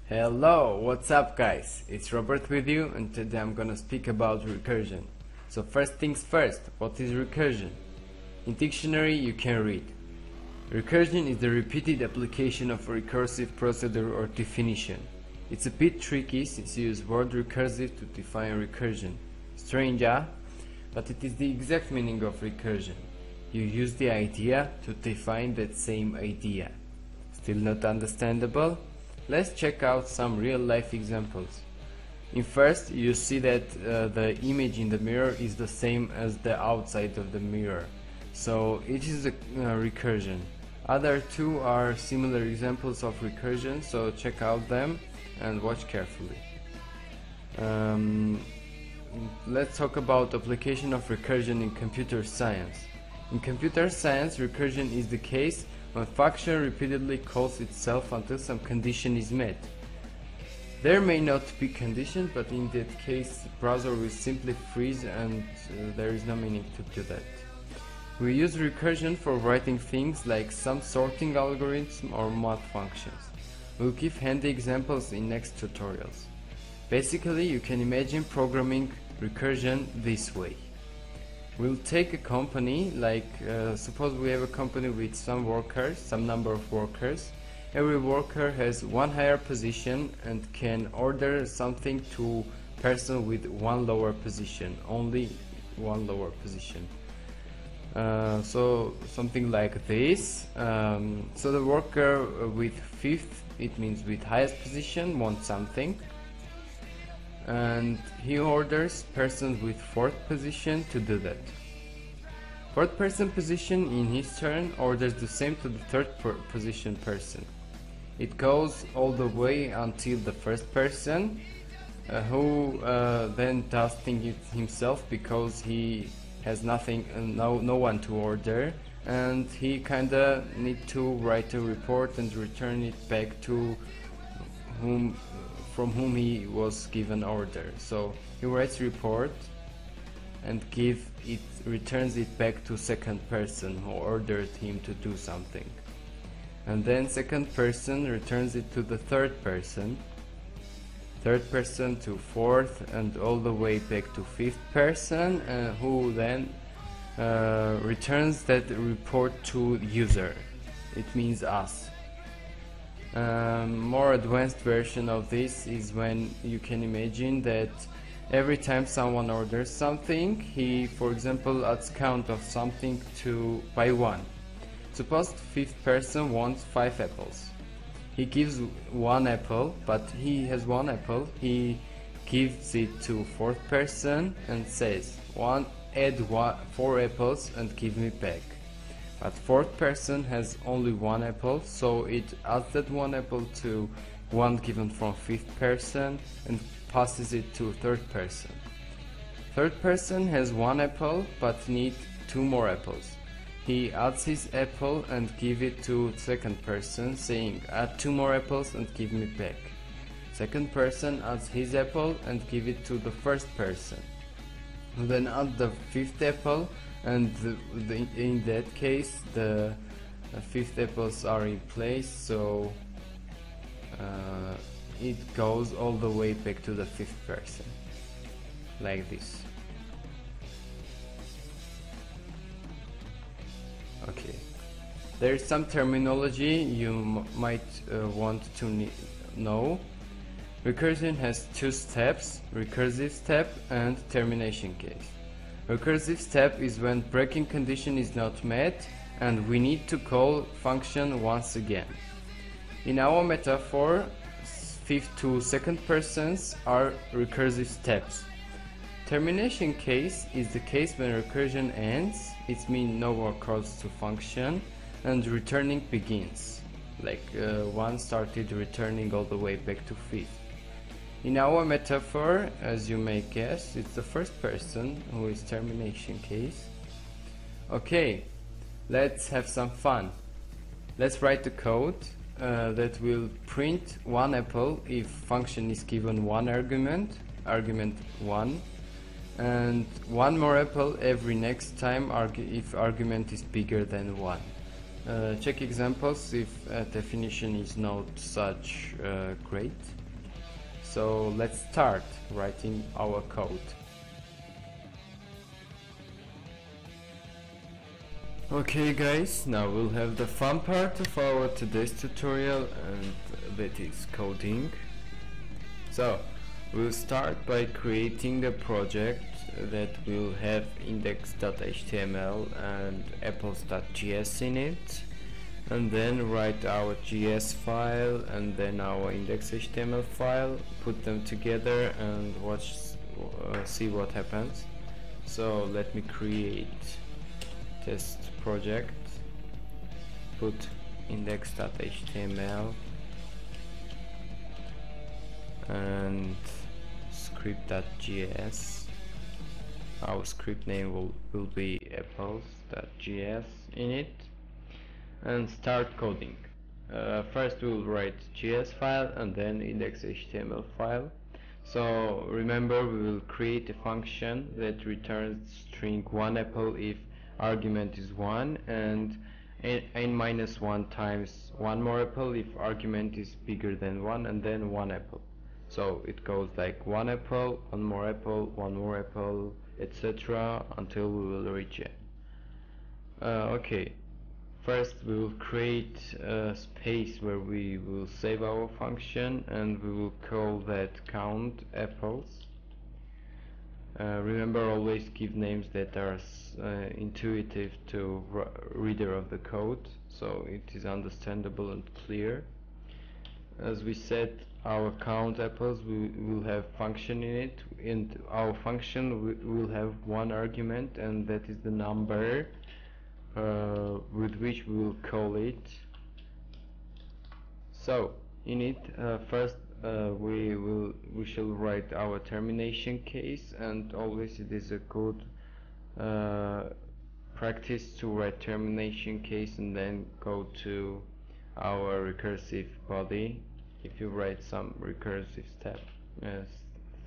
Hello, what's up guys? It's Robert with you, and today I'm gonna speak about recursion. So first things first, what is recursion? In dictionary you can read: recursion is the repeated application of a recursive procedure or definition. It's a bit tricky since you use word recursive to define recursion. Strange, huh? But it is the exact meaning of recursion. You use the idea to define that same idea. Still not understandable? Let's check out some real-life examples. In first, you see that the image in the mirror is the same as the outside of the mirror, so it is a recursion. Other two are similar examples of recursion, so check out them and watch carefully. Let's talk about application of recursion in computer science. In computer science, recursion is the case when a function repeatedly calls itself until some condition is met. There may not be condition, but in that case the browser will simply freeze and there is no meaning to do that. We use recursion for writing things like some sorting algorithm or math functions. We'll give handy examples in next tutorials. Basically, you can imagine programming recursion this way. We'll take a company, like suppose we have a company with some workers, some number of workers. Every worker has one higher position and can order something to person with one lower position, only one lower position. So something like this. So the worker with fifth, it means with highest position, wants something, and he orders persons with fourth position to do that. Fourth person position in his turn orders the same to the third position person. It goes all the way until the first person, who then does things himself because he has nothing, no one to order, and he kinda need to write a report and return it back to from whom he was given order. So he writes report and returns it back to second person who ordered him to do something, and then second person returns it to the third person to fourth, and all the way back to fifth person, who then returns that report to user. It means us. More advanced version of this is when you can imagine that every time someone orders something, he, for example, adds count of something by 1. Suppose the fifth person wants 5 apples. He gives 1 apple, but he has 1 apple. He gives it to fourth person and says, add 4 apples and give me back. But fourth person has only 1 apple, so it adds that 1 apple to one given from fifth person and passes it to third person. Third person has 1 apple but needs 2 more apples. He adds his apple and give it to second person, saying add 2 more apples and give me back. Second person adds his apple and give it to the first person. Then add the fifth apple, and in that case the fifth apples are in place, so it goes all the way back to the fifth person, like this. Okay, there is some terminology you might want to know. Recursion has 2 steps: recursive step and termination case. Recursive step is when breaking condition is not met and we need to call function once again. In our metaphor, fifth to second persons are recursive steps. Termination case is the case when recursion ends, it means no more calls to function, and returning begins, like 1 started returning all the way back to fifth. In our metaphor, as you may guess, it's the first person who is termination case. Okay, let's have some fun. Let's write the code that will print 1 apple if function is given 1 argument 1, and 1 more apple every next time if argument is bigger than 1. Check examples if definition is not such great. So let's start writing our code. Okay guys, now we'll have the fun part of our today's tutorial, and that is coding. So we'll start by creating a project that will have index.html and apples.js in it, and then write our JS file and then our index.html file, put them together and see what happens. So let me create test project, put index.html and script.js. Our script name will be apples.js in it, and start coding. First we'll write JS file and then index.html file. So remember, we will create a function that returns string 1 apple if argument is 1, and n-1 times 1 more apple if argument is bigger than 1, and then 1 apple. So it goes like 1 apple, 1 more apple, 1 more apple, etc. until we will reach it. Okay, first we will create a space where we will save our function, and we will call that count apples. Remember, always give names that are intuitive to reader of the code, so it is understandable and clear. As we said, our count apples will have function in it, and our function will have one argument, and that is the number with which we will call it. So in it, first we shall write our termination case, and always it is a good practice to write termination case and then go to our recursive body if you write some recursive step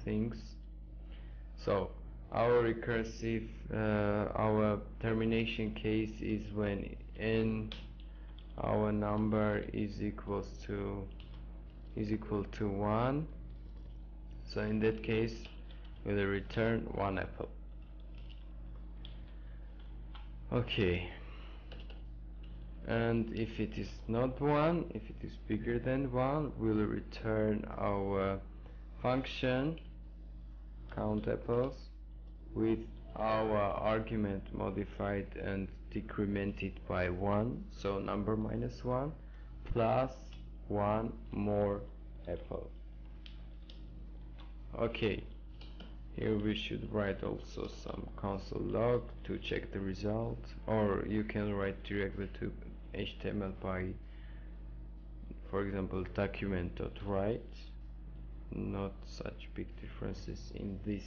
things. So our recursive our termination case is when n our number is equal to 1. So in that case we'll return 1 apple. Okay, and if it is not 1, if it is bigger than 1, we'll return our function count apples with our argument modified and decremented by 1, so number minus 1 plus 1 more apple. Okay, here we should write also some console log to check the result, or you can write directly to HTML by, for example, document.write. Not such big differences in this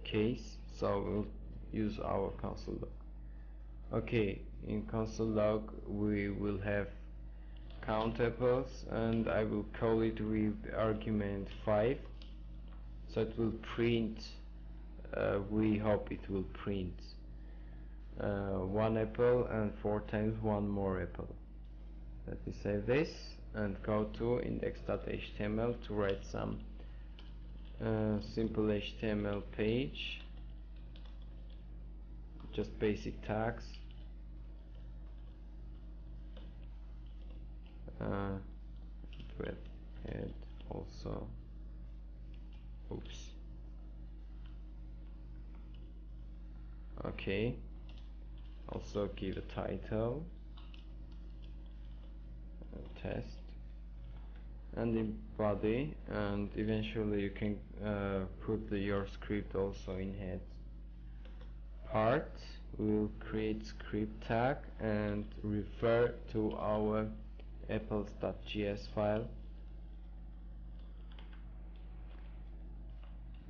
case, so we'll use our console log. Okay, in console log we will have count apples, and I will call it with argument 5, so it will print, we hope it will print 1 apple and 4 times 1 more apple. Let me save this and go to index.html to write some simple HTML page, just basic tags. Head also, oops. Okay, also give a title, test, and in body, and eventually you can put your script also in head part. We'll create script tag and refer to our apples.js file.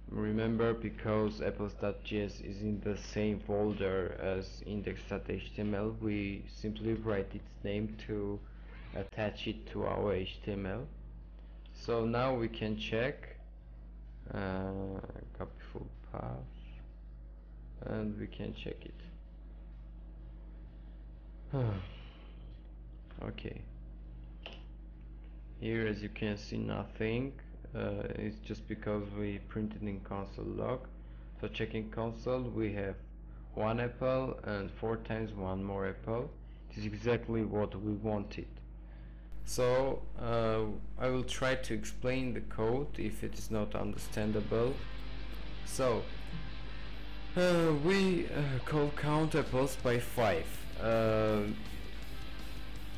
Remember, because apples.js is in the same folder as index.html, we simply write its name to attach it to our HTML. So now we can check, copy full path, and we can check it. Okay, here as you can see nothing. It's just because we printed in console log. So checking console, we have 1 apple and 4 times 1 more apple. It is exactly what we wanted. So I will try to explain the code if it is not understandable. So we call count apples by 5.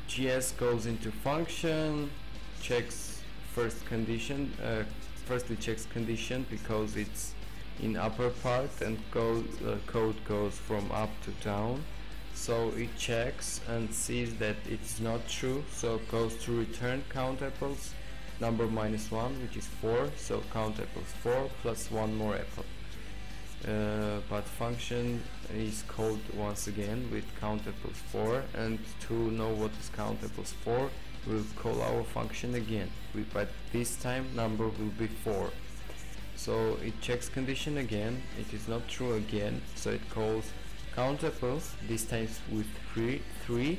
GS goes into function, checks first condition, firstly checks condition because it's in upper part, and code goes from up to down. So it checks and sees that it's not true, so it goes to return count apples number -1, which is 4, so count apples 4 plus 1 more apple. But function is called once again with count apples 4, and to know what is count apples 4, we'll call our function again, but this time number will be 4. So it checks condition again, it is not true again, so it calls count apples, this time with 3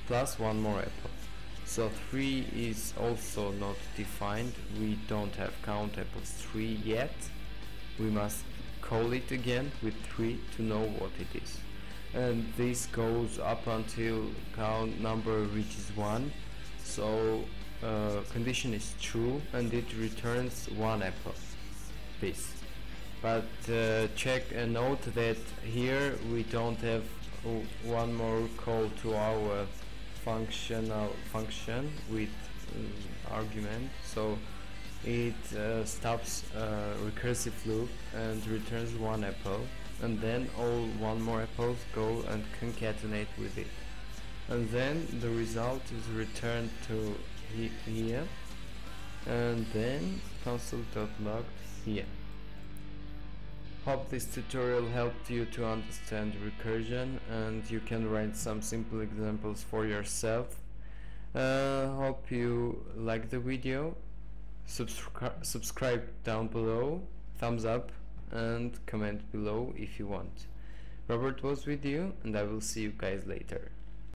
plus 1 more apple. So 3 is also not defined, we don't have count apples 3 yet, we must call it again with 3 to know what it is. And this goes up until count number reaches 1, so condition is true and it returns 1 apple. This. But check and note that here we don't have one more call to our function with argument, so it stops recursive loop and returns 1 apple, and then all 1 more apples go and concatenate with it, and then the result is returned to here, and then console.log here. Hope this tutorial helped you to understand recursion and you can write some simple examples for yourself. Hope you like the video. Subscribe down below, thumbs up, and comment below if you want. Robert was with you, and I will see you guys later.